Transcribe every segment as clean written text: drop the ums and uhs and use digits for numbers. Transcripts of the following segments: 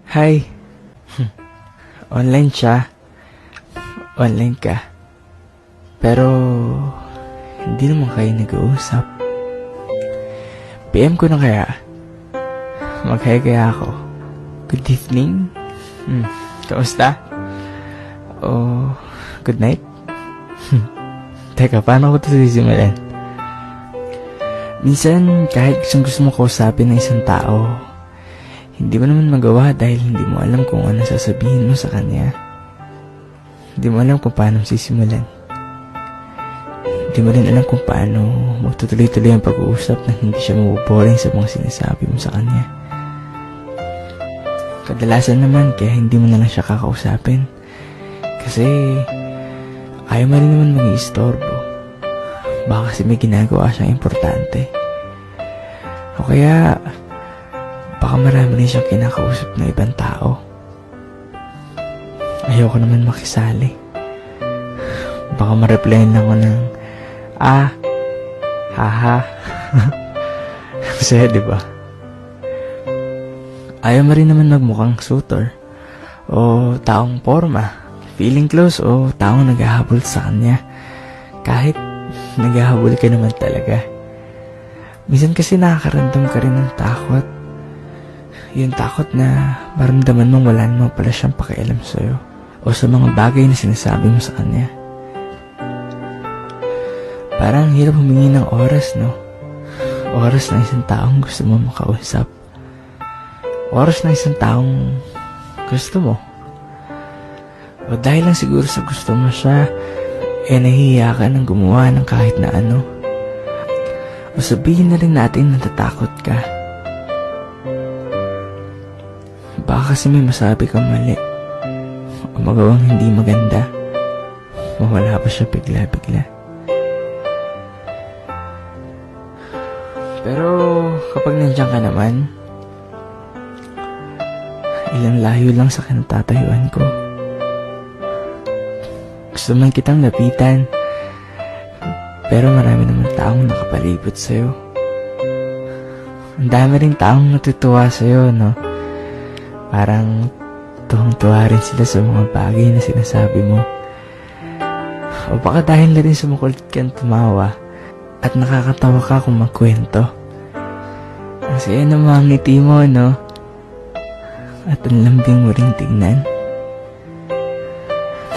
Hi. Online siya. Online ka. Pero, hindi naman kayo nag-uusap. PM ko na kaya. Mag-hi kaya ako. Good evening. Kamusta? O, good night? Teka, paano ko ito sisimulan? Minsan, kahit gusto mo kausapin ng isang tao, hindi mo naman magawa dahil hindi mo alam kung ano sasabihin mo sa kanya. Hindi mo alam kung paano sisimulan. Hindi mo rin alam kung paano magtutuloy-tuloy ang pag-uusap na hindi siya maboboring sa mga sinasabi mo sa kanya. Kadalasan naman kaya hindi mo na lang siya kakausapin. Kasi ayaw mo rin naman mag-iistorbo. Baka kasi may ginagawa siyang importante. O kaya baka marami rin siyang kinakausap na ibang tao. Ayoko naman makisali. Baka ma-replyan lang ako ng haha. Kasi diba? Ayaw mo rin naman magmukhang suitor o taong porma, feeling close o taong naghahabol sa kanya. Kahit naghahabol ka naman talaga. Minsan kasi nakakaramdam ka rin ng takot. Yung takot na maramdaman mong wala naman pala siyang pakialam sa'yo o sa mga bagay na sinasabi mo sa kanya. Parang hirap humingi ng oras, no? Oras ng isang taong gusto mo makausap. Oras ng isang taong gusto mo. O dahil lang siguro sa gusto mo siya, nahihiya ka ng gumawa ng kahit na ano. O sabihin na rin natin natatakot ka. Baka kasi may masabi kang mali. O magawang hindi maganda. Mawala pa siya bigla-bigla. Pero kapag nandiyan ka naman, ilang layo lang sa kinatatayuan ko. Gusto man kitang lapitan, pero marami naman taong nakapalibot sa'yo. Ang dami rin taong natutuwa sa'yo, no? Parang tuwang-tuwa rin sila sa mga bagay na sinasabi mo. O baka dahil na rin sumukulit kang tumawa at nakakatawa ka kung magkwento. Kasi yan ang mga ngiti mo, no? At ang lambing mo ring tignan.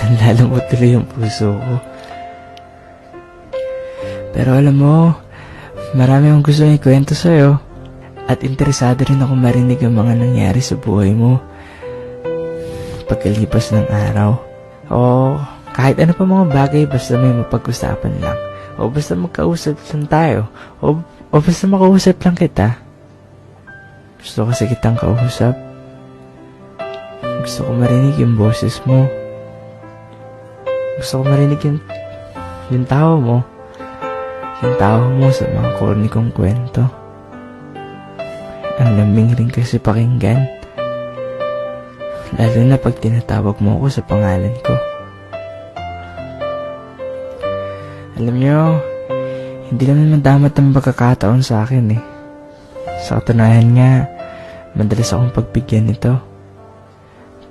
Lalo mo tuloy yung puso ko. Pero alam mo, marami akong gusto ikwento sa'yo. At interesado rin ako marinig ang mga nangyari sa buhay mo pagkalipas ng araw. O kahit ano pa mga bagay, basta may mapag-usapan lang. O basta magkausap lang tayo. O basta makausap lang kita. Gusto kasi kitang kausap. Gusto ko marinig yung boses mo. Gusto ko marinig yung tawa mo. Yung tawa mo sa mga corny kong kwento. Ang lambing rin kasi pakinggan. Lalo na pag tinatawag mo ako sa pangalan ko. Alam nyo, hindi naman madamat ang pagkakataon sa akin eh. Sa katunayan nga, madalas akong pagbigyan nito.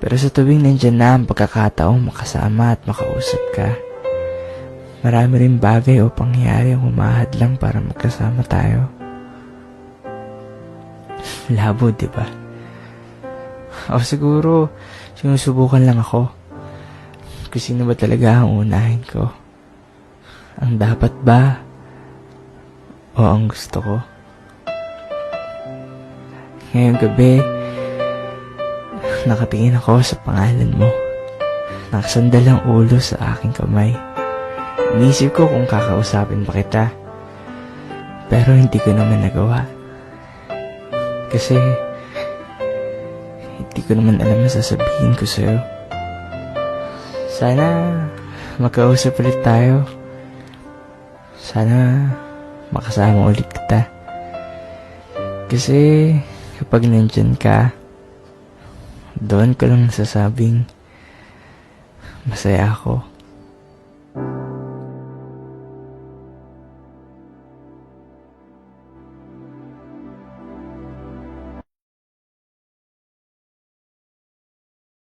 Pero sa tuwing nandyan na ang pagkakataong makasama at makausap ka, marami rin bagay o pangyayari ang humahadlang para magkasama tayo. Labo, diba? O siguro, sinusubukan lang ako. Kung sino ba talaga ang unahin ko. Ang dapat ba? O ang gusto ko? Ngayong gabi, nakatingin ako sa pangalan mo. Nakasandal ang ulo sa aking kamay. Inisip ko kung kakausapin ba kita. Pero hindi ko naman nagawa. Kasi hindi ko naman alam na sasabihin ko sa'yo. Sana magkausap ulit tayo. Sana makasama ulit kita. Kasi kapag nandyan ka, doon ko lang nasasabing masaya ako.